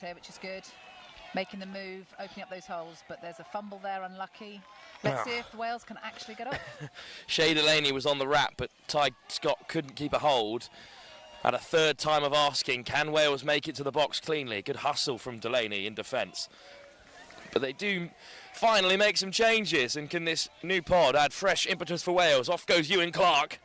here, which is good. Making the move, opening up those holes, but there's a fumble there, unlucky. Let's see if Wales can actually get up. Shea Delaney was on the wrap, but Ty Scott couldn't keep a hold. At a third time of asking, can Wales make it to the box cleanly? Good hustle from Delaney in defence. But they do finally make some changes, and can this new pod add fresh impetus for Wales? Off goes Ewan Clark.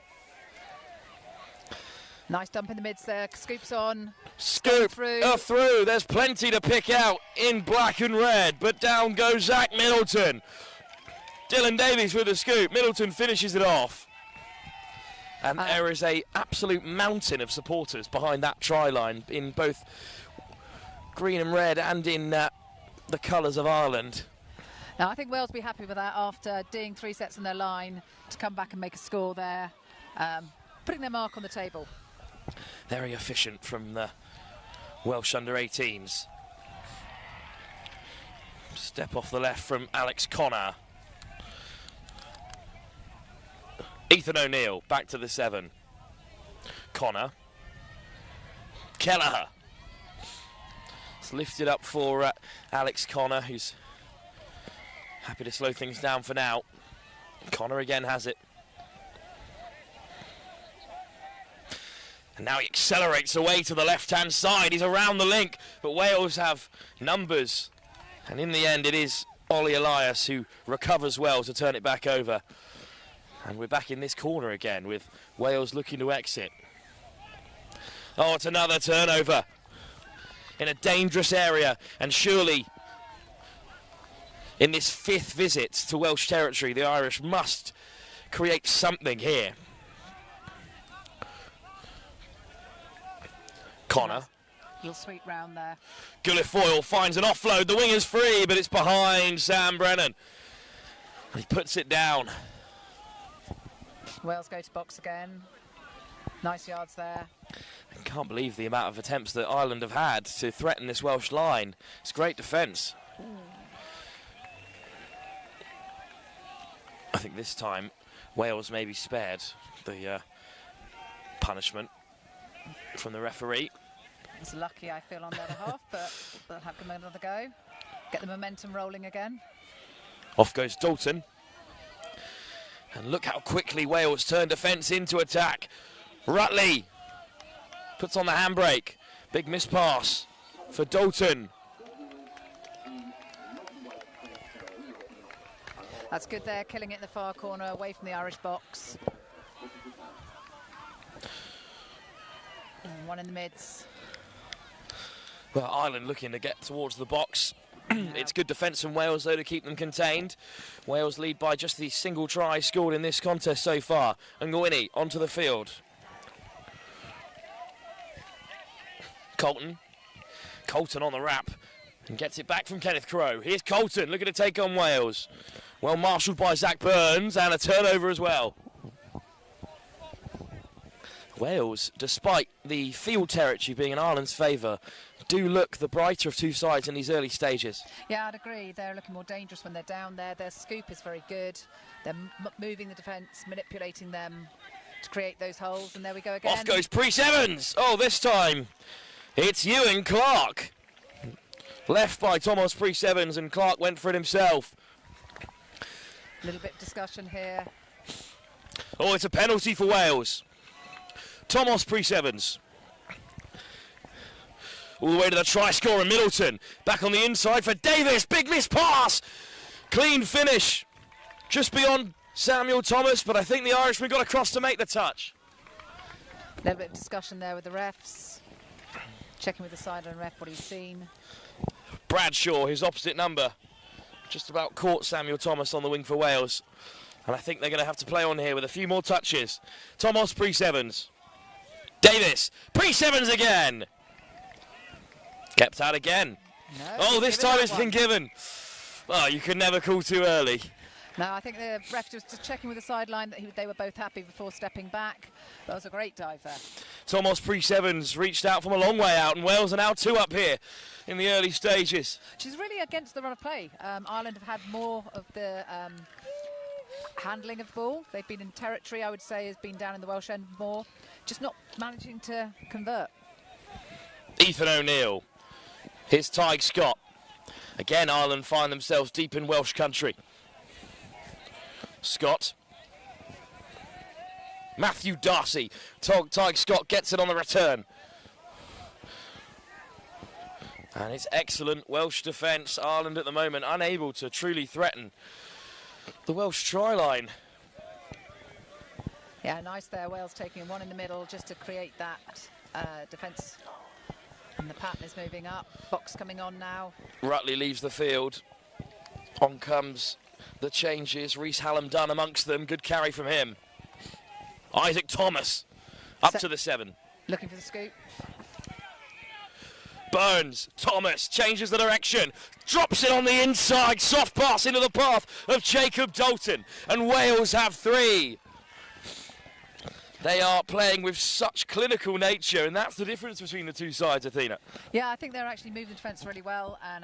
Nice dump in the mids there, scoops on. Scoop through. There's plenty to pick out in black and red, but down goes Zach Middleton. Dylan Davies with a scoop. Middleton finishes it off. And there is a absolute mountain of supporters behind that try line in both green and red and in the colours of Ireland. Now, I think Wales will be happy with that after doing 3 sets in their line to come back and make a score there, putting their mark on the table. Very efficient from the Welsh under-18s. Step off the left from Alex Connor. Ethan O'Neill back to the 7. Connor. Kelleher. It's lifted up for Alex Connor, who's happy to slow things down for now. Connor again has it. And now he accelerates away to the left-hand side. He's around the link, but Wales have numbers. And in the end, it is Ollie Elias who recovers well to turn it back over. And we're back in this corner again with Wales looking to exit. Oh, it's another turnover in a dangerous area. And surely, in this 5th visit to Welsh territory, the Irish must create something here. Connor. Little sweet round there. Guilfoyle finds an offload. The wing is free, but it's behind Sam Brennan. He puts it down. Wales go to box again. Nice yards there. I can't believe the amount of attempts that Ireland have had to threaten this Welsh line. It's great defence. I think this time Wales may be spared the punishment from the referee. It's lucky, I feel, on the other half, but they'll have another go. Get the momentum rolling again. Off goes Dalton. And look how quickly Wales turn defence into attack. Rutley puts on the handbrake. Big miss pass for Dalton. That's good there, killing it in the far corner, away from the Irish box. And one in the mids. Well, Ireland looking to get towards the box. It's good defence from Wales, though, to keep them contained. Wales lead by just the single try scored in this contest so far. And Ngwini onto the field. Colton on the wrap and gets it back from Kenneth Crowe. Here's Colton looking to take on Wales. Well marshalled by Zach Burns, and a turnover as well. Wales, despite the field territory being in Ireland's favour, do look the brighter of two sides in these early stages. Yeah, I'd agree. They're looking more dangerous when they're down there. Their scoop is very good. They're moving the defence, manipulating them to create those holes, and there we go again. Off goes Priest Evans. Oh, this time it's Ewan Clark. Left by Thomas Priest Evans, and Clark went for it himself. A little bit of discussion here. Oh, it's a penalty for Wales. Thomas Priest Evans. All the way to the try scorer, Middleton. Back on the inside for Davis. Big miss pass. Clean finish. Just beyond Samuel Thomas, but I think the Irishman got across to make the touch. A little bit of discussion there with the refs. Checking with the sideline ref what he's seen. Bradshaw, his opposite number, just about caught Samuel Thomas on the wing for Wales. And I think they're going to have to play on here with a few more touches. Thomas Priest Evans. Davis. Priest Evans again. Kept out again. No, oh, this time it's been given. Oh, you could never call too early. No, I think the ref was just checking with the sideline that they were both happy before stepping back. That was a great dive there. Thomas Priest Evans reached out from a long way out, and Wales are now 2 up here in the early stages. She's really against the run of play. Ireland have had more of the handling of the ball. They've been in territory, I would say, has been down in the Welsh end more. Just not managing to convert. Ethan O'Neill. Here's Tig Scott. Again, Ireland find themselves deep in Welsh country. Scott. Matthew Darcy. Tig Scott gets it on the return. And it's excellent Welsh defence. Ireland at the moment unable to truly threaten the Welsh try line. Yeah, nice there. Wales taking one in the middle just to create that defence. And the pattern is moving up. Box coming on now. Rutley leaves the field. On comes the changes. Rhys Hallam-Dunn amongst them. Good carry from him. Isaac Thomas up to the 7. Looking for the scoop. Burns, Thomas changes the direction, drops it on the inside, soft pass into the path of Jacob Dalton, and Wales have 3. They are playing with such clinical nature, and that's the difference between the two sides, Athena. Yeah, I think they're actually moving the defence really well, and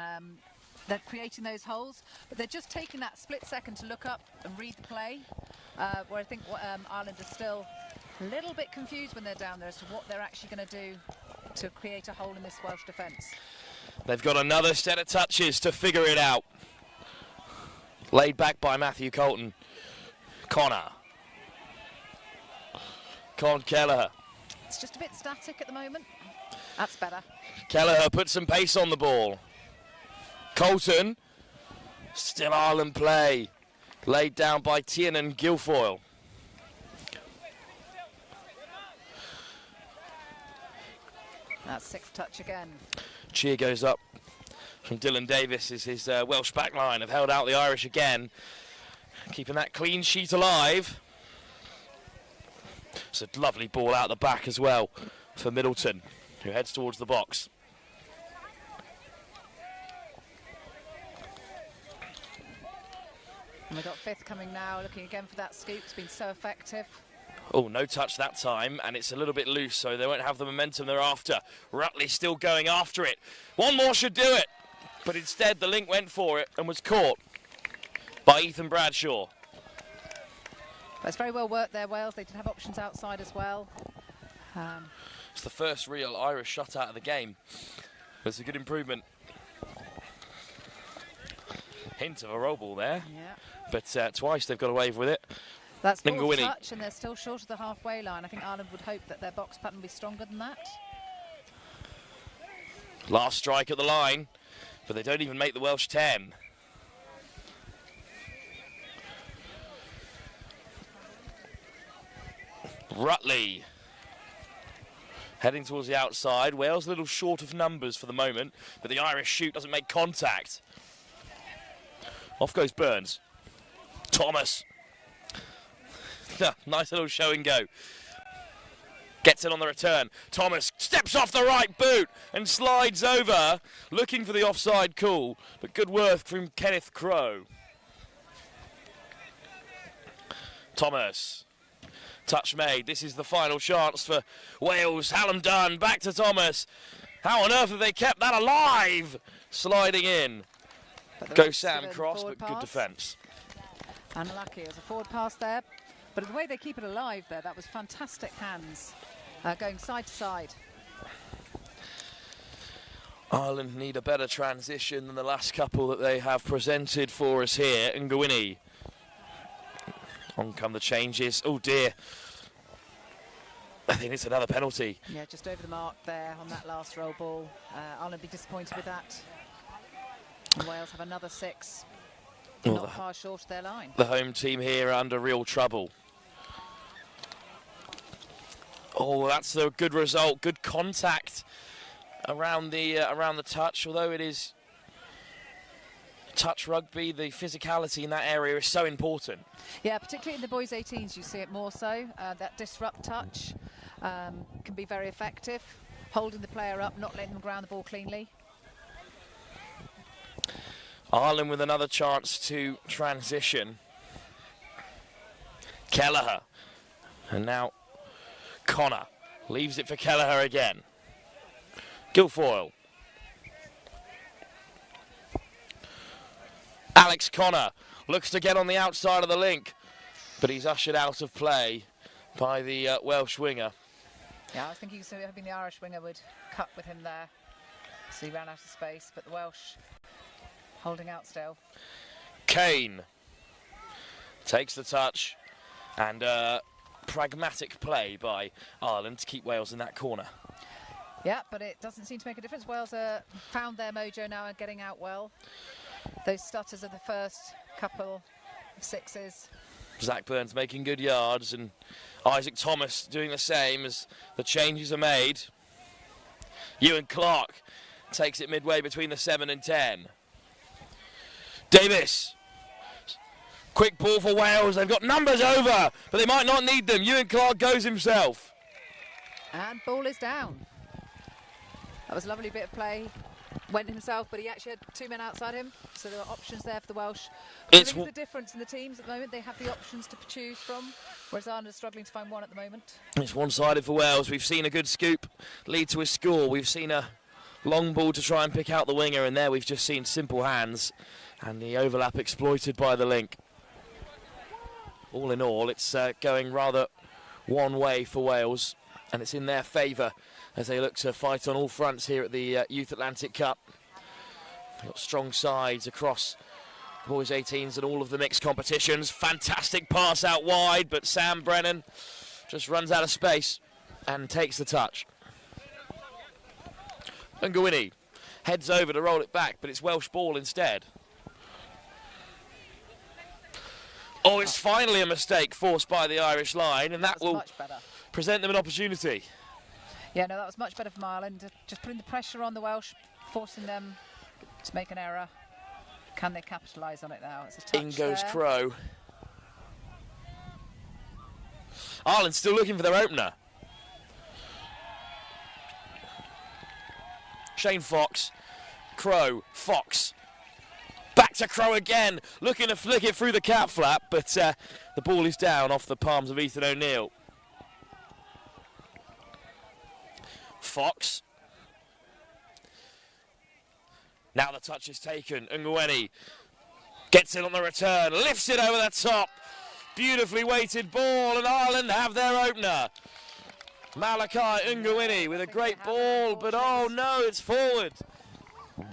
they're creating those holes, but they're just taking that split second to look up and read the play, where I think Ireland are still a little bit confused when they're down there as to what they're actually going to do to create a hole in this Welsh defence. They've got another set of touches to figure it out. Laid back by Matthew Colton. Connor. Con Kelleher. It's just a bit static at the moment. That's better. Kelleher puts some pace on the ball. Colton. Still Ireland play. Laid down by Tiernan Guilfoyle. That's 6th touch again. Cheer goes up from Dylan Davis as his Welsh backline have held out the Irish again. Keeping that clean sheet alive. It's a lovely ball out the back as well for Middleton, who heads towards the box. And we've got 5th coming now, looking again for that scoop. It's been so effective. Oh, no touch that time, and it's a little bit loose, so they won't have the momentum they're after. Rutley still going after it. One more should do it, but instead the link went for it and was caught by Ethan Bradshaw. That's very well worked there, Wales. They did have options outside as well. It's the first real Irish shot out of the game. It's a good improvement. Hint of a roll ball there, yeah. But twice they've got away with it. That's 4th touch, and they're still short of the halfway line. I think Ireland would hope that their box pattern would be stronger than that. Last strike at the line, but they don't even make the Welsh 10. Rutley heading towards the outside. Wales a little short of numbers for the moment, but the Irish shoot doesn't make contact. Off goes Burns. Thomas. Nice little show and go. Gets it on the return. Thomas steps off the right boot and slides over, looking for the offside call, but good work from Kenneth Crowe. Thomas. Touch made. This is the final chance for Wales. Hallam-Dunn back to Thomas. How on earth have they kept that alive? Sliding in. Go Sam Cross, but good defence. Unlucky. It was a forward pass there. But the way they keep it alive there, that was fantastic hands. Going side to side. Ireland need a better transition than the last couple that they have presented for us here. Ngawini. On come the changes. Oh dear. I think it's another penalty. Yeah, just over the mark there on that last roll ball. Ireland be disappointed with that. And Wales have another 6. Well, not far short of their line. The home team here are under real trouble. Oh, that's a good result. Good contact around the touch. Although it is touch rugby, the physicality in that area is so important. Yeah, particularly in the boys' 18s, you see it more so. That disrupt touch can be very effective. Holding the player up, not letting them ground the ball cleanly. Ireland with another chance to transition. Kelleher. And now Connor leaves it for Kelleher again. Guilfoyle. Alex Connor looks to get on the outside of the link, but he's ushered out of play by the Welsh winger. Yeah, I was thinking, hoping the Irish winger would cut with him there. So he ran out of space, but the Welsh holding out still. Kane takes the touch, and pragmatic play by Ireland to keep Wales in that corner. Yeah, but it doesn't seem to make a difference. Wales found their mojo now and getting out well. Those stutters of the first couple of sixes. Zach Burns making good yards, and Isaac Thomas doing the same as the changes are made. Ewan Clark takes it midway between the 7 and 10. Davis. Quick ball for Wales. They've got numbers over, but they might not need them. Ewan Clark goes himself. And ball is down. That was a lovely bit of play. Went himself, but he actually had 2 men outside him, so there were options there for the Welsh. I think the difference in the teams at the moment, they have the options to choose from, whereas Ireland is struggling to find one at the moment. It's one-sided for Wales. We've seen a good scoop lead to a score. We've seen a long ball to try and pick out the winger, and there we've just seen simple hands and the overlap exploited by the link. All in all, it's going rather one way for Wales, and it's in their favour as they look to fight on all fronts here at the Youth Atlantic Cup. Got strong sides across the boys 18s and all of the mixed competitions. Fantastic pass out wide, but Sam Brennan just runs out of space and takes the touch. Ngawini heads over to roll it back, but it's Welsh ball instead. Oh, it's finally a mistake forced by the Irish line, and that will present them an opportunity. Yeah, no, that was much better from Ireland. Just putting the pressure on the Welsh, forcing them to make an error. Can they capitalise on it now? It's a touch. In goes Crow. Ireland still looking for their opener. Shane Fox, Crow, Fox. Back to Crow again, looking to flick it through the cap flap, but the ball is down off the palms of Ethan O'Neill. Fox. Now the touch is taken. Ngawini gets it on the return, lifts it over the top. Beautifully weighted ball, and Ireland have their opener. Malachi Ngawini with a great ball, but oh no, it's forward.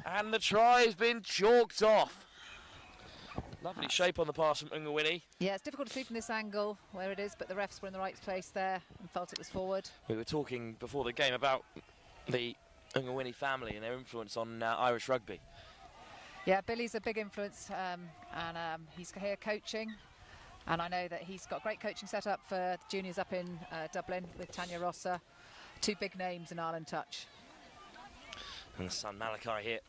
And the try has been chalked off. Lovely shape on the pass from Ngawini. Yeah, it's difficult to see from this angle where it is, but the refs were in the right place there and felt it was forward. We were talking before the game about the Ngawini family and their influence on Irish rugby. Yeah, Billy's a big influence, and he's here coaching. And I know that he's got a great coaching set up for the juniors up in Dublin with Tanya Rossa. 2 big names in Ireland touch. And the son Malachi here,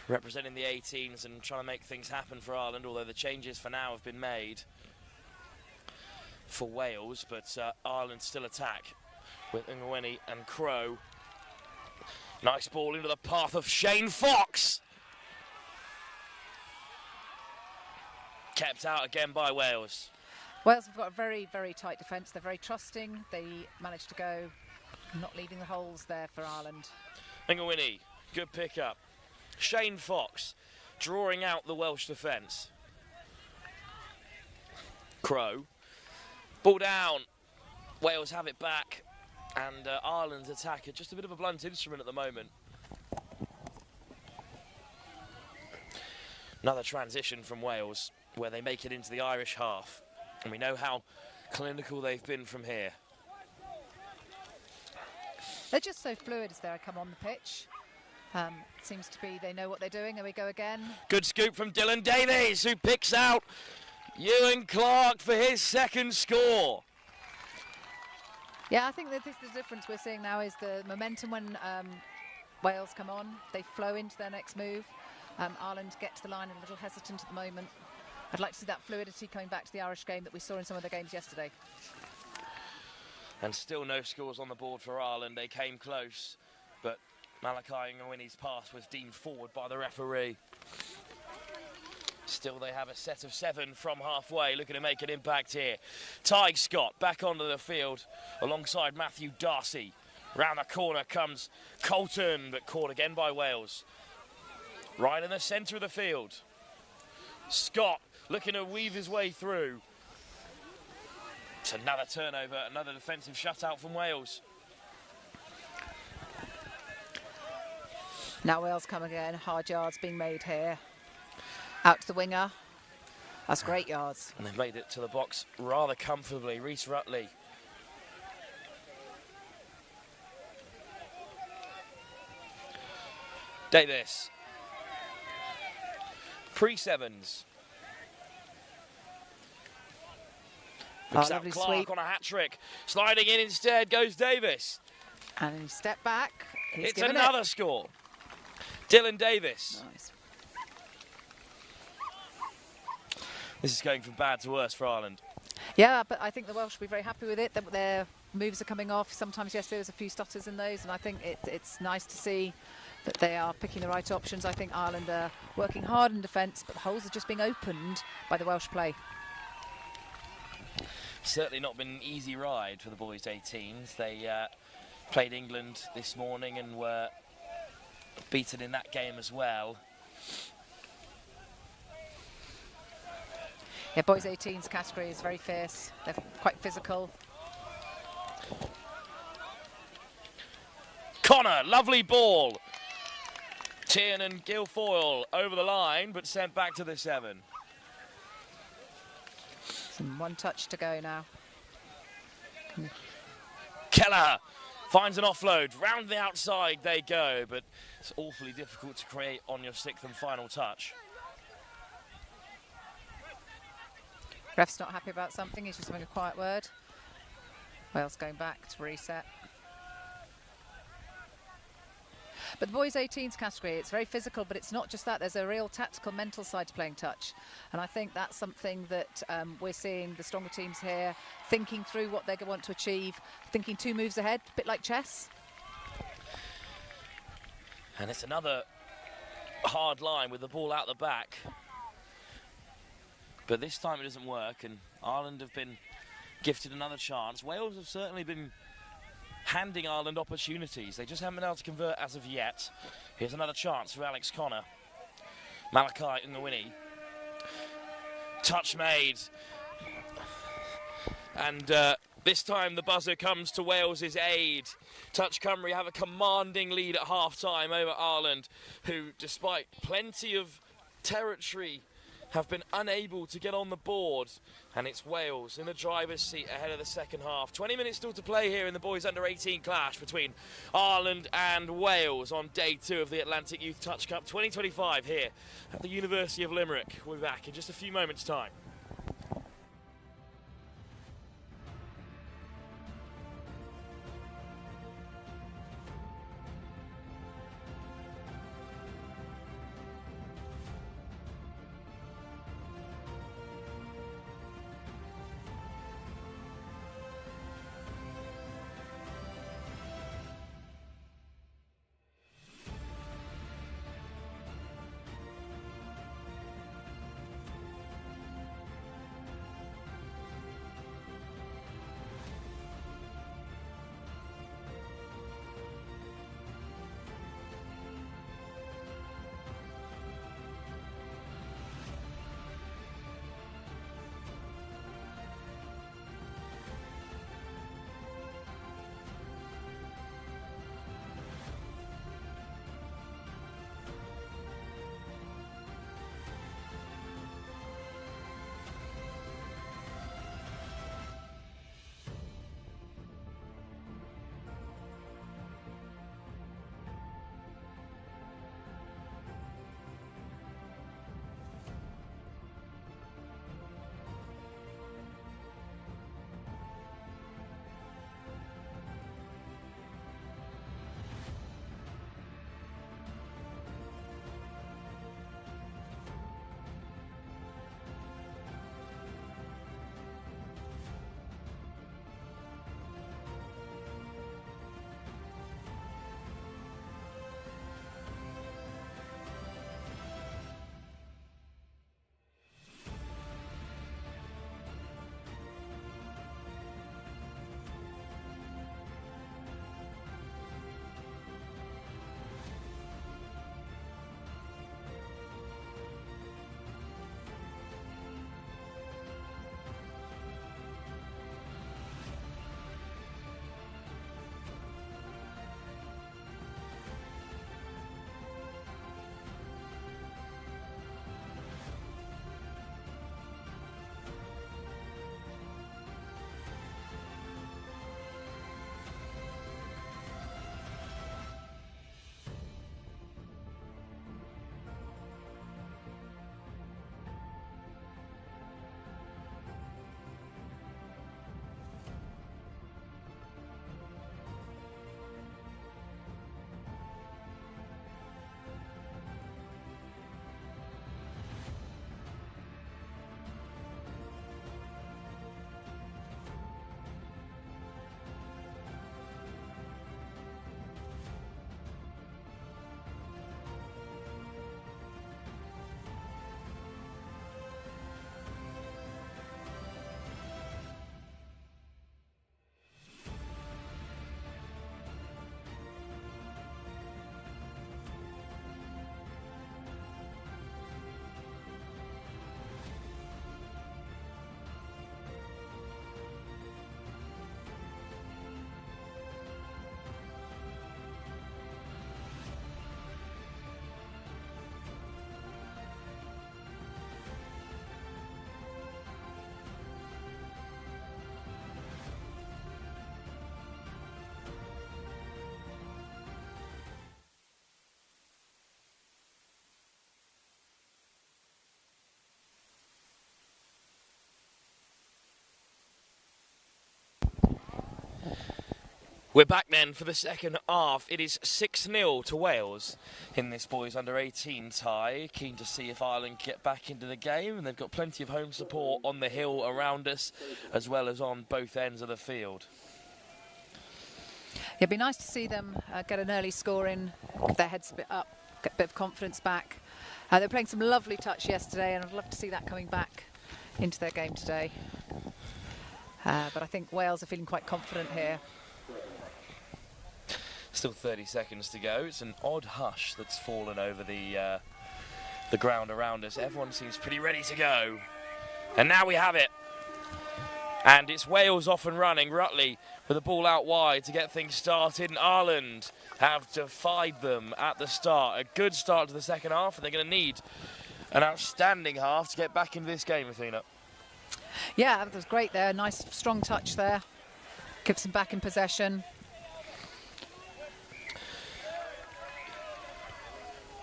representing the 18s and trying to make things happen for Ireland, although the changes for now have been made for Wales, but Ireland still attack with Ngawini and Crow. Nice ball into the path of Shane Fox. Kept out again by Wales. Wales have got a very, very tight defence. They're very trusting. They managed to go, not leaving the holes there for Ireland. Ngawini, good pick-up. Shane Fox drawing out the Welsh defence. Crow. Ball down. Wales have it back. And Ireland's attack are just a bit of a blunt instrument at the moment. Another transition from Wales where they make it into the Irish half. And we know how clinical they've been from here. They're just so fluid as they come on the pitch. Seems to be they know what they're doing. There we go again. Good scoop from Dylan Davies, who picks out Ewan Clark for his 2nd score. Yeah, I think that this is the difference we're seeing now is the momentum when Wales come on. They flow into their next move. Ireland get to the line a little hesitant at the moment. I'd like to see that fluidity coming back to the Irish game that we saw in some of the games yesterday. And still no scores on the board for Ireland. They came close, but Malachi Ngawini's pass was deemed forward by the referee. Still they have a set of 7 from halfway, looking to make an impact here. Tig Scott back onto the field alongside Matthew Darcy. Round the corner comes Colton, but caught again by Wales. Right in the centre of the field. Scott looking to weave his way through. It's another turnover, another defensive shutout from Wales. Now Wales come again, hard yards being made here. Out to the winger. That's great yards. And they've made it to the box rather comfortably. Reece Rutley. Davis. Pre-sevens. Picks up Lovely Clark sweep. on a hat-trick. Sliding in instead goes Davis. And he stepped back. He's It's given another score. Dylan Davis. Nice. This is going from bad to worse for Ireland. Yeah, but I think the Welsh will be very happy with it. That their moves are coming off. Sometimes yesterday there was a few stutters in those, and I think it's nice to see that they are picking the right options. I think Ireland are working hard in defence, but the holes are just being opened by the Welsh play. Certainly not been an easy ride for the boys' 18s. They played England this morning and were beaten in that game as well. Yeah, boys' 18s category is very fierce. They're quite physical. Connor, lovely ball. Tiernan Guilfoyle over the line, but sent back to the 7. One touch to go now. Keller finds an offload. Round the outside they go, but it's awfully difficult to create on your 6th and final touch. Ref's not happy about something. He's just having a quiet word. Wales going back to reset. But the boys' 18s category, it's very physical, but it's not just that. There's a real tactical, mental side to playing touch. And I think that's something that we're seeing the stronger teams here thinking through what they want to achieve, thinking 2 moves ahead, a bit like chess. And it's another hard line with the ball out the back. But this time it doesn't work, and Ireland have been gifted another chance. Wales have certainly been handing Ireland opportunities. They just haven't been able to convert as of yet. Here's another chance for Alex Connor. Malachi Ngawini. Touch made. And this time the buzzer comes to Wales's aid. Touch Cymru have a commanding lead at half-time over Ireland, who, despite plenty of territory, have been unable to get on the board. And it's Wales in the driver's seat ahead of the second half. 20 minutes still to play here in the boys under 18 clash between Ireland and Wales on day 2 of the Atlantic Youth Touch Cup 2025 here at the University of Limerick. We'll be back in just a few moments' time. We're back then for the second half. It is 6-0 to Wales in this boys under-18 tie. Keen to see if Ireland get back into the game, and they've got plenty of home support on the hill around us as well as on both ends of the field. Yeah, it'd be nice to see them get an early score in, get their heads a bit up, get a bit of confidence back. They were playing some lovely touch yesterday, and I'd love to see that coming back into their game today. But I think Wales are feeling quite confident here. Still 30 seconds to go. It's an odd hush that's fallen over the ground around us. Everyone seems pretty ready to go. And now we have it. And it's Wales off and running. Rutley with the ball out wide to get things started. And Ireland have defied them at the start. A good start to the second half, and they're going to need an outstanding half to get back into this game, Athena. Yeah, that was great there. Nice, strong touch there. Keeps them back in possession.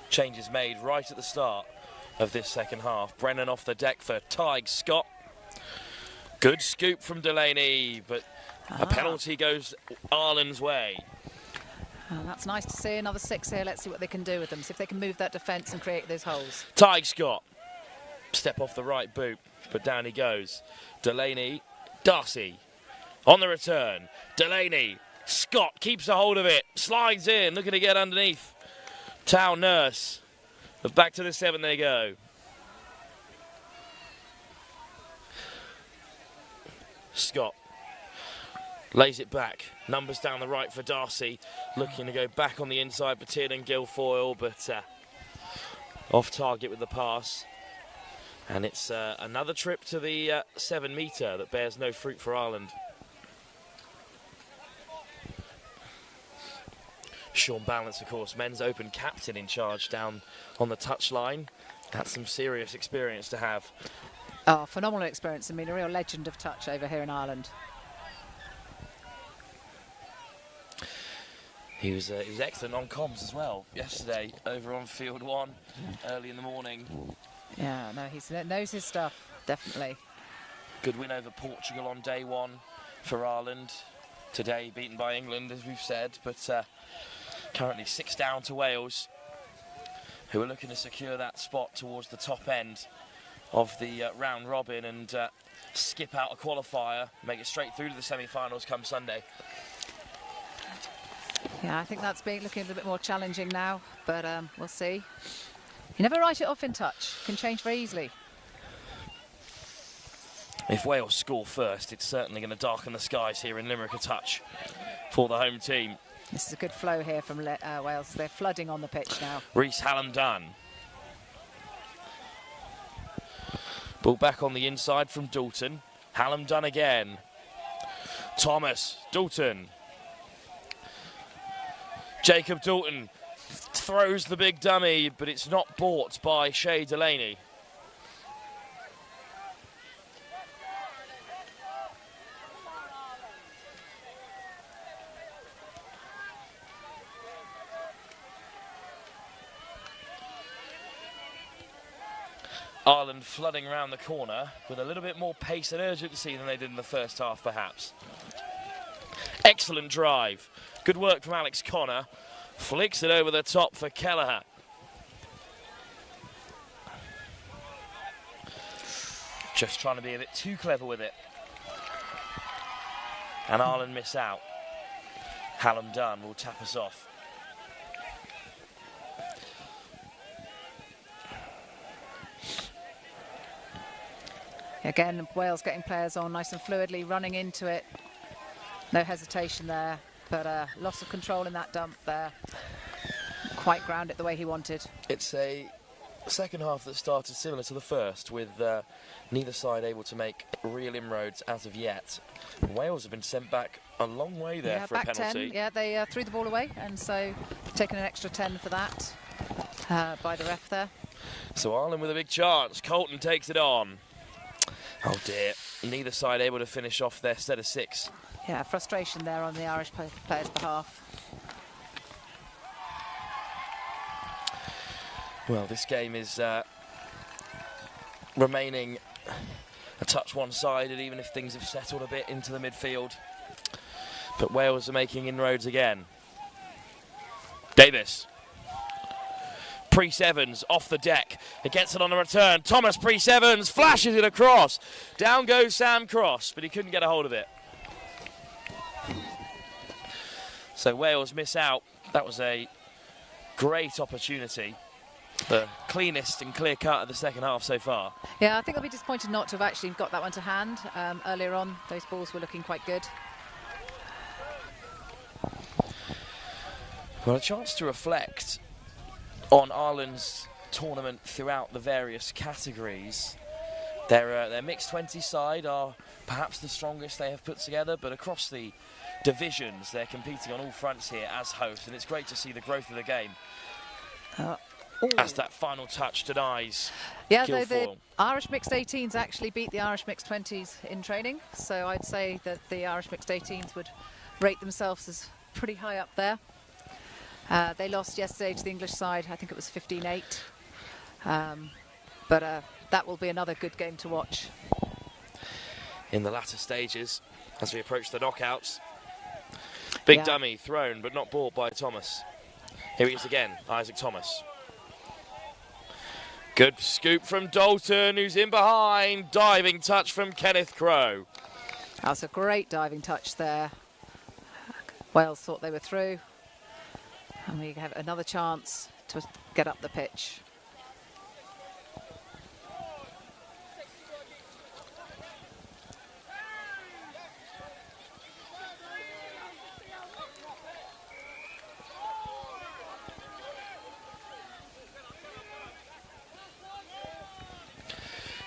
Changes made right at the start of this second half. Brennan off the deck for Tig Scott. Good scoop from Delaney, but a penalty goes Ireland's way. Oh, that's nice to see. Another 6 here. Let's see what they can do with them. See if they can move that defence and create those holes. Tig Scott. Step off the right boot, but down he goes. Delaney, Darcy. On the return. Delaney. Scott keeps a hold of it. Slides in, looking to get underneath. Tao Nurse. But back to the 7 they go. Scott lays it back. Numbers down the right for Darcy. Looking to go back on the inside for Tiernan Guilfoyle, but off target with the pass. And it's another trip to the 7 metre that bears no fruit for Ireland. Sean Balance, of course, men's open captain in charge down on the touchline. That's some serious experience to have. Oh, phenomenal experience. I mean, a real legend of touch over here in Ireland. He was excellent on comms as well yesterday over on Field 1 early in the morning. Yeah, no, he knows his stuff, definitely. Good win over Portugal on day 1 for Ireland. Today beaten by England, as we've said, but currently 6 down to Wales, who are looking to secure that spot towards the top end of the round robin and skip out a qualifier, make it straight through to the semi-finals come Sunday. Yeah, I think that's looking a little bit more challenging now, but we'll see. You never write it off in touch. Can change very easily. If Wales score first, it's certainly going to darken the skies here in Limerick a touch for the home team. This is a good flow here from Wales. They're flooding on the pitch now. Rhys Hallam-Dunn. Ball back on the inside from Dalton. Hallam-Dunn again. Thomas, Dalton. Jacob Dalton throws the big dummy, but it's not bought by Shea Delaney. Ireland flooding around the corner with a little bit more pace and urgency than they did in the first half, perhaps. Excellent drive. Good work from Alex Connor. Flicks it over the top for Kelleher. Just trying to be a bit too clever with it. And Ireland miss out. Hallam-Dunn will tap us off. Again, Wales getting players on nice and fluidly, running into it. No hesitation there, but loss of control in that dump there. Quite ground it the way he wanted. It's a second half that started similar to the first, with neither side able to make real inroads as of yet. Wales have been sent back a long way there for a penalty. 10. Yeah, they threw the ball away, and so taken an extra 10 for that by the ref there. So Ireland with a big chance. Colton takes it on. Oh dear, neither side able to finish off their set of 6. Yeah, frustration there on the Irish players' behalf. Well, this game is remaining a touch one-sided, even if things have settled a bit into the midfield. But Wales are making inroads again. Davis. Priest Evans off the deck. It gets it on the return. Thomas Priest Evans flashes it across. Down goes Sam Cross, but he couldn't get a hold of it. So Wales miss out. That was a great opportunity. The cleanest and clear cut of the second half so far. Yeah, I think I'll be disappointed not to have actually got that one to hand. Earlier on, those balls were looking quite good. Well, a chance to reflect on Ireland's tournament throughout the various categories. Their mixed 20 side are perhaps the strongest they have put together, but across the divisions, they're competing on all fronts here as hosts, and it's great to see the growth of the game. As that final touch denies Guilfoyle. The Irish mixed 18s actually beat the Irish mixed 20s in training, so I'd say that the Irish mixed 18s would rate themselves as pretty high up there. They lost yesterday to the English side. I think it was 15-8. But that will be another good game to watch. In the latter stages, as we approach the knockouts. Big dummy thrown, but not bought by Thomas. Here he is again, Isaac Thomas. Good scoop from Dalton, who's in behind. Diving touch from Kenneth Crowe. That's a great diving touch there. Wales thought they were through. And we have another chance to get up the pitch.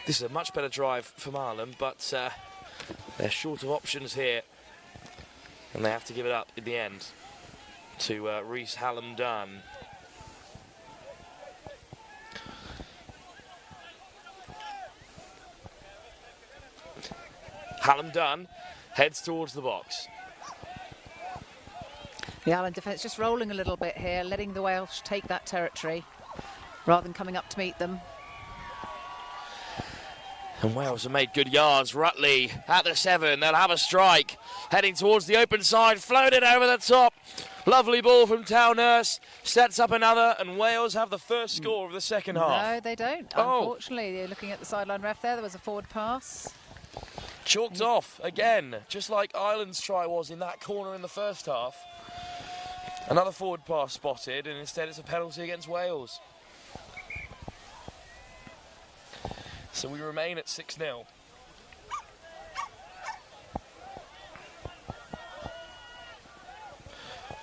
This is a much better drive from Ireland, but they're short of options here. And they have to give it up in the end to Rhys Hallam-Dunn. Hallam-Dunn heads towards the box. The Ireland defence just rolling a little bit here, letting the Welsh take that territory rather than coming up to meet them. And Wales have made good yards. Rutley at the 7. They'll have a strike. Heading towards the open side. Floated over the top. Lovely ball from Townhurst. Sets up another. And Wales have the first score of the second half. No, they don't. Unfortunately, they're looking at the sideline ref there. There was a forward pass. Chalked off again. Just like Ireland's try was in that corner in the first half. Another forward pass spotted. And instead it's a penalty against Wales. So we remain at 6-0.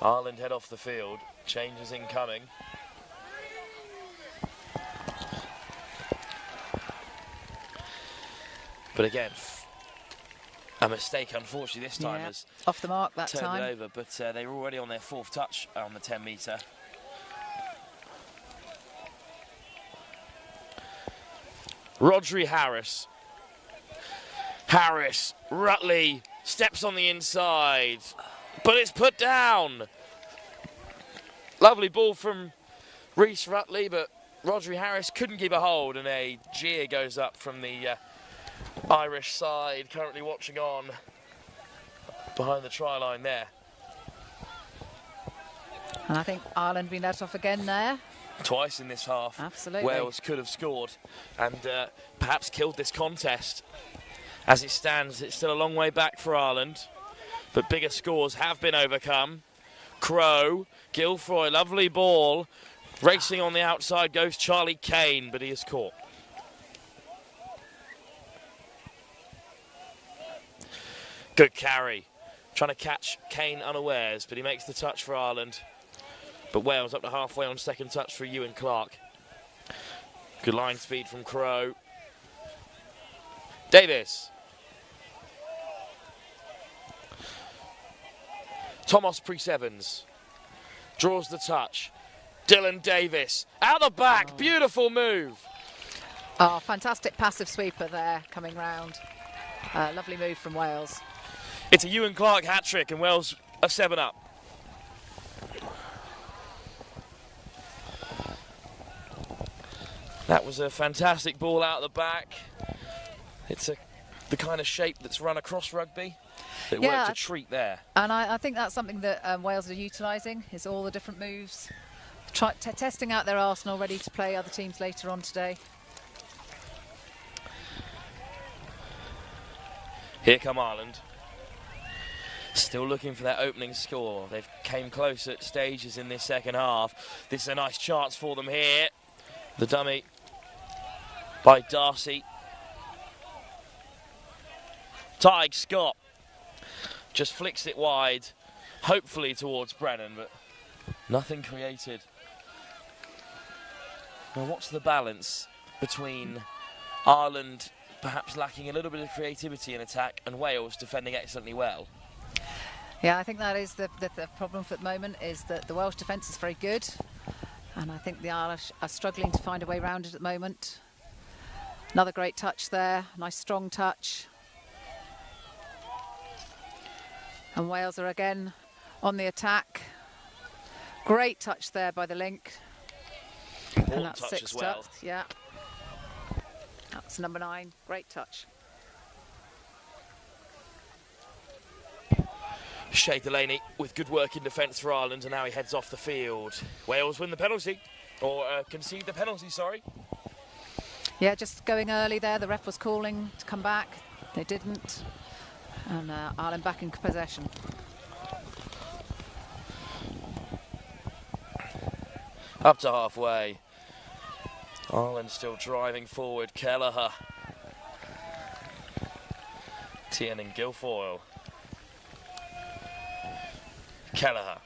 Ireland head off the field. Changes incoming. But again, a mistake, unfortunately, this time has off the mark that turned time. it over. But they were already on their fourth touch on the 10-metre. Rodri Harris. Harris, Rutley, steps on the inside, but it's put down. Lovely ball from Rhys Rutley, but Rodri Harris couldn't keep a hold, and a jeer goes up from the Irish side, currently watching on behind the try line there. And I think Ireland been let off again there. Twice in this half. Absolutely. Wales could have scored and perhaps killed this contest. As it stands, it's still a long way back for Ireland, but bigger scores have been overcome. Crowe, Guilfoyle, lovely ball. Racing on the outside goes Charlie Kane, but he is caught. Good carry. Trying to catch Kane unawares, but he makes the touch for Ireland. But Wales up to halfway on second touch for Ewan Clark. Good line speed from Crowe. Davis. Thomas Priest Evans draws the touch. Dylan Davis out the back. Beautiful move. Oh, fantastic passive sweeper there coming round. Lovely move from Wales. It's a Ewan Clark hat-trick and Wales are 7 up. That was a fantastic ball out the back. It's the kind of shape that's run across rugby. It worked a treat there. And I think that's something that Wales are utilising, is all the different moves. Testing out their arsenal, ready to play other teams later on today. Here come Ireland. Still looking for their opening score. They've came close at stages in this second half. This is a nice chance for them here. The dummy by Darcy. Tig Scott just flicks it wide, hopefully towards Brennan, but nothing created. Now what's the balance between Ireland perhaps lacking a little bit of creativity in attack and Wales defending excellently well? Yeah, I think that is the problem for the moment, is that the Welsh defence is very good, and I think the Irish are struggling to find a way around it at the moment. Another great touch there, nice strong touch. And Wales are again on the attack. Great touch there by the link. Important And that's touch sixth as well. up, yeah. That's number 9, great touch. Shea Delaney with good work in defence for Ireland, and now he heads off the field. Wales win the penalty, or concede the penalty, sorry. Yeah, just going early there. The ref was calling to come back. They didn't. And Ireland back in possession. Up to halfway. Ireland still driving forward. Kelleher. Tien and Guilfoyle. Kelleher.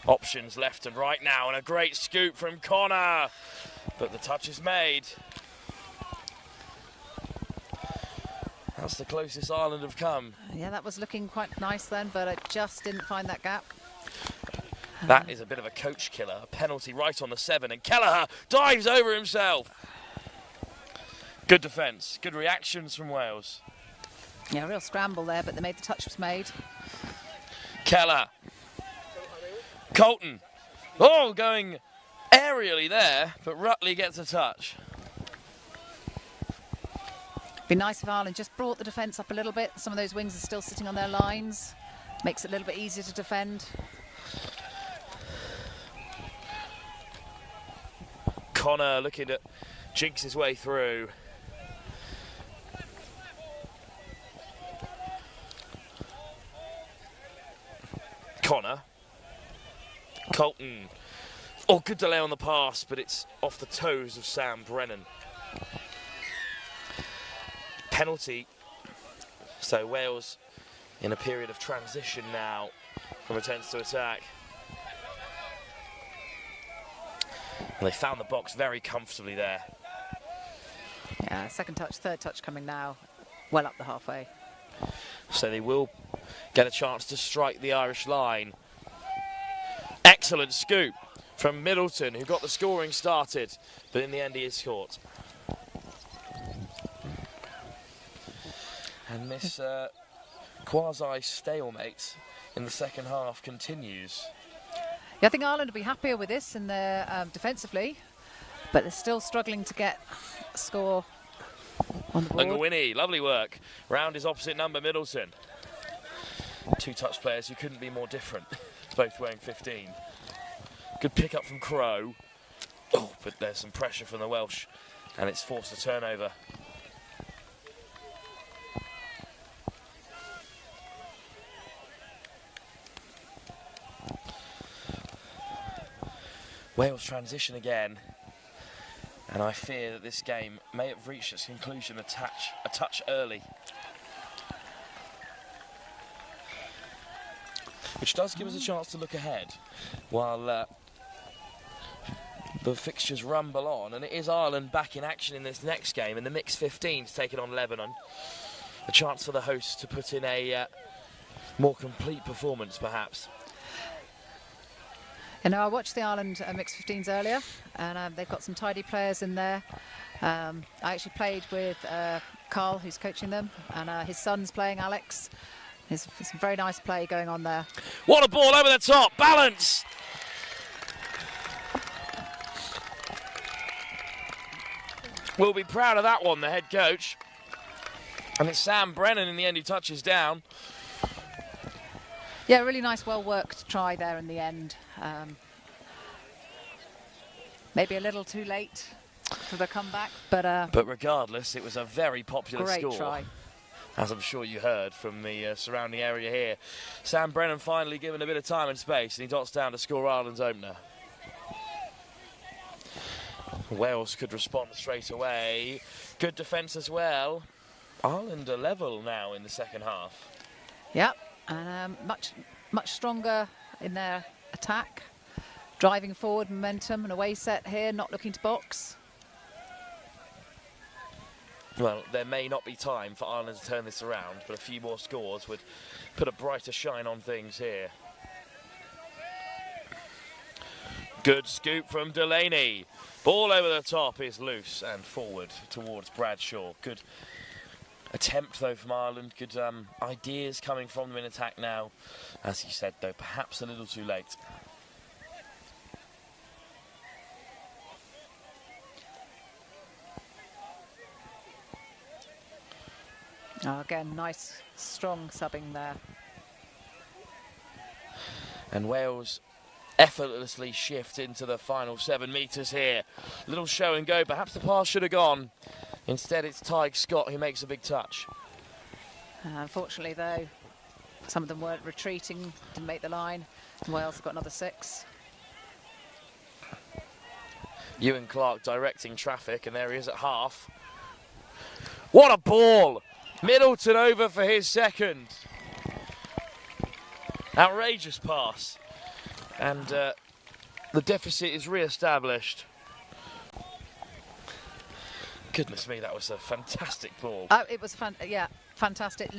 Options left and right now, and a great scoop from Connor. But the touch is made. That's the closest Ireland have come. Yeah, that was looking quite nice then, but I just didn't find that gap. That is a bit of a coach killer. A penalty right on the 7, and Kelleher dives over himself. Good defence, good reactions from Wales. Yeah, real scramble there, but they made the touch was made. Kelleher. Colton. Oh, going aerially there, but Rutley gets a touch. Be nice if Ireland just brought the defence up a little bit. Some of those wings are still sitting on their lines. Makes it a little bit easier to defend. Connor looking to jinx his way through. Connor. Colton. Oh, good delay on the pass, but it's off the toes of Sam Brennan. Penalty. So Wales in a period of transition now from attempts to attack. And they found the box very comfortably there. Yeah, second touch, third touch coming now, well up the halfway. So they will get a chance to strike the Irish line. Excellent scoop from Middleton, who got the scoring started, but in the end he is caught. And this quasi-stalemate in the second half continues. Yeah, I think Ireland will be happier with this in their defensively, but they're still struggling to get a score on the board. Ngawini, lovely work. Round his opposite number, Middleton. Two touch players who couldn't be more different, both wearing 15. Good pick up from Crowe. Oh, but there's some pressure from the Welsh, and it's forced a turnover. Wales transition again, and I fear that this game may have reached its conclusion a touch early. Which does give us a chance to look ahead while the fixtures rumble on, and it is Ireland back in action in this next game in the mixed 15s taking on Lebanon. A chance for the hosts to put in a more complete performance perhaps. You know, I watched the Ireland mixed 15s earlier, and they've got some tidy players in there. I actually played with Carl, who's coaching them, and his son's playing, Alex. There's some very nice play going on there. What a ball over the top, balance! We'll be proud of that one, the head coach. And it's Sam Brennan in the end who touches down. Yeah, really nice, well-worked try there in the end. Maybe a little too late for the comeback, but regardless, it was a very popular great score. Try. As I'm sure you heard from the surrounding area here. Sam Brennan finally given a bit of time and space, and he dots down to score Ireland's opener. Wales could respond straight away. Good defence as well. Ireland are level now in the second half. Yep, and much stronger in their attack. Driving forward, momentum, an away set here, not looking to box. Well, there may not be time for Ireland to turn this around, but a few more scores would put a brighter shine on things here. Good scoop from Delaney. Ball over the top is loose and forward towards Bradshaw. Good attempt, though, from Ireland. Good ideas coming from them in attack now. As you said, though, perhaps a little too late. Oh, again, nice, strong subbing there. And Wales effortlessly shift into the final 7 metres here. Little show and go. Perhaps the pass should have gone. Instead, it's Tyg Scott who makes a big touch. Unfortunately, though, some of them weren't retreating, didn't make the line. And Wales have got another 6. Ewan Clark directing traffic, and there he is at half. What a ball! Middleton over for his second. Outrageous pass. And the deficit is re-established. Goodness me, that was a fantastic ball. Oh, it was fantastic.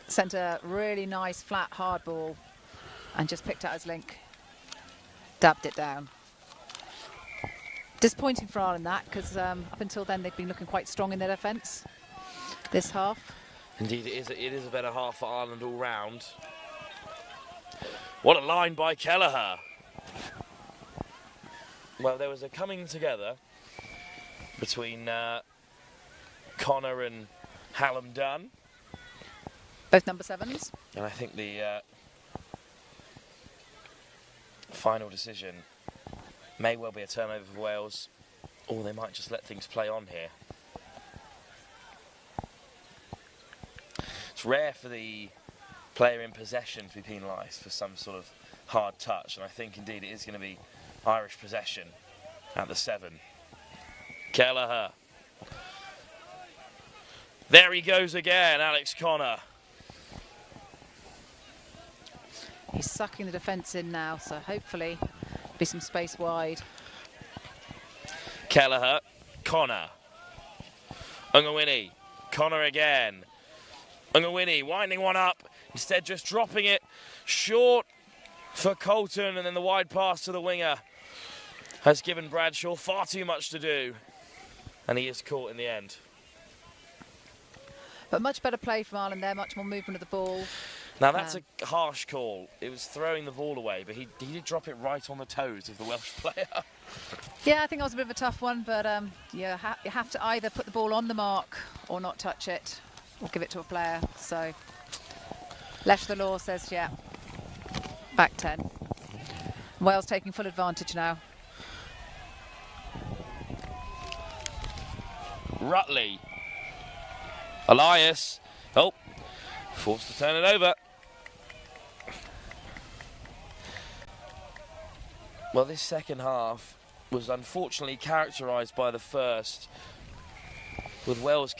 Sent a really nice, flat, hard ball and just picked out his link. Dabbed it down. Disappointing for Ireland that, because up until then they've been looking quite strong in their defence this half. Indeed, it is a better half for Ireland all round. What a line by Kelleher. Well, there was a coming together between Connor and Hallam Dunn. Both number 7s. And I think the final decision may well be a turnover for Wales, or they might just let things play on here. It's rare for the player in possession to be penalised for some sort of hard touch, and I think indeed it is going to be Irish possession at the 7. Kelleher. There he goes again, Alex Connor. He's sucking the defence in now, so hopefully be some space wide. Kelleher, Connor. Ungawini, Connor again. Ungawini winding one up, instead just dropping it short for Colton, and then the wide pass to the winger has given Bradshaw far too much to do, and he is caught in the end. But much better play from Ireland there, much more movement of the ball. Now that's a harsh call. It was throwing the ball away, but he did drop it right on the toes of the Welsh player. Yeah, I think that was a bit of a tough one, but you have to either put the ball on the mark or not touch it, or give it to a player. So Lesh the law says, yeah, back 10. Wales taking full advantage now. Rutley. Elias. Oh, forced to turn it over. Well, this second half was unfortunately characterised by the first, with Wales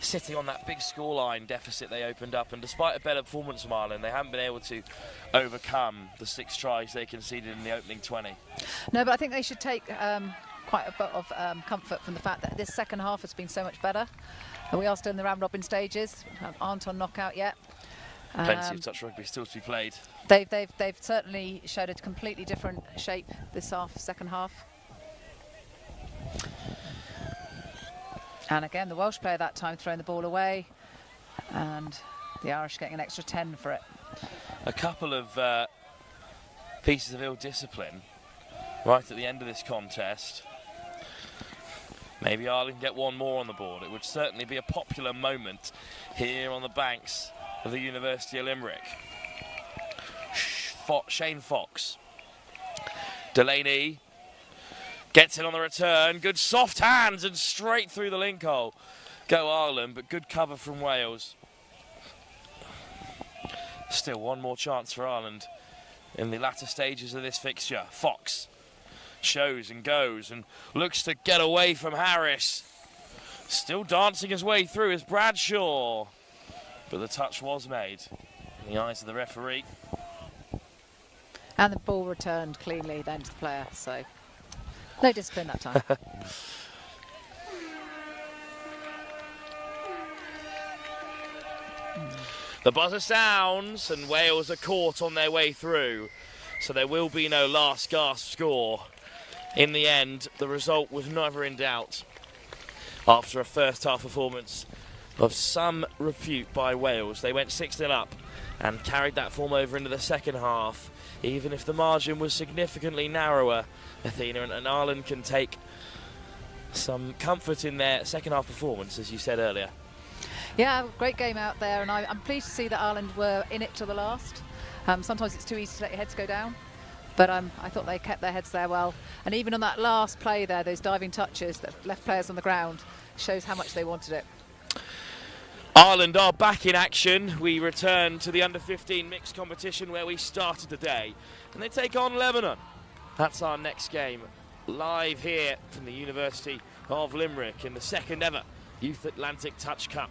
sitting on that big scoreline deficit they opened up, and despite a better performance from Ireland, they haven't been able to overcome the 6 tries they conceded in the opening 20. No, but I think they should take quite a bit of comfort from the fact that this second half has been so much better. And we are still in the round-robin stages, aren't on knockout yet. Plenty of touch rugby still to be played. They've certainly showed a completely different shape this second half. And again, the Welsh player that time throwing the ball away, and the Irish getting an extra 10 for it. A couple of pieces of ill discipline right at the end of this contest. Maybe Ireland get one more on the board. It would certainly be a popular moment here on the banks of the University of Limerick. Shane Fox. Delaney gets in on the return. Good soft hands and straight through the link hole. Go Ireland, but good cover from Wales. Still one more chance for Ireland in the latter stages of this fixture. Fox shows and goes and looks to get away from Harris. Still dancing his way through is Bradshaw. But the touch was made in the eyes of the referee. And the ball returned cleanly then to the player, so no discipline that time. The buzzer sounds and Wales are caught on their way through, so there will be no last gasp score. In the end, the result was never in doubt. After a first half performance of some repute by Wales, they went 6-0 up and carried that form over into the second half. Even if the margin was significantly narrower, Athena, and Ireland can take some comfort in their second half performance, as you said earlier. Yeah, great game out there, and I'm pleased to see that Ireland were in it to the last. Sometimes it's too easy to let your heads go down, but I thought they kept their heads there well. And even on that last play there, those diving touches that left players on the ground, shows how much they wanted it. Ireland are back in action. We return to the under-15 mixed competition where we started today, and they take on Lebanon. That's our next game, live here from the University of Limerick in the second ever Youth Atlantic Touch Cup.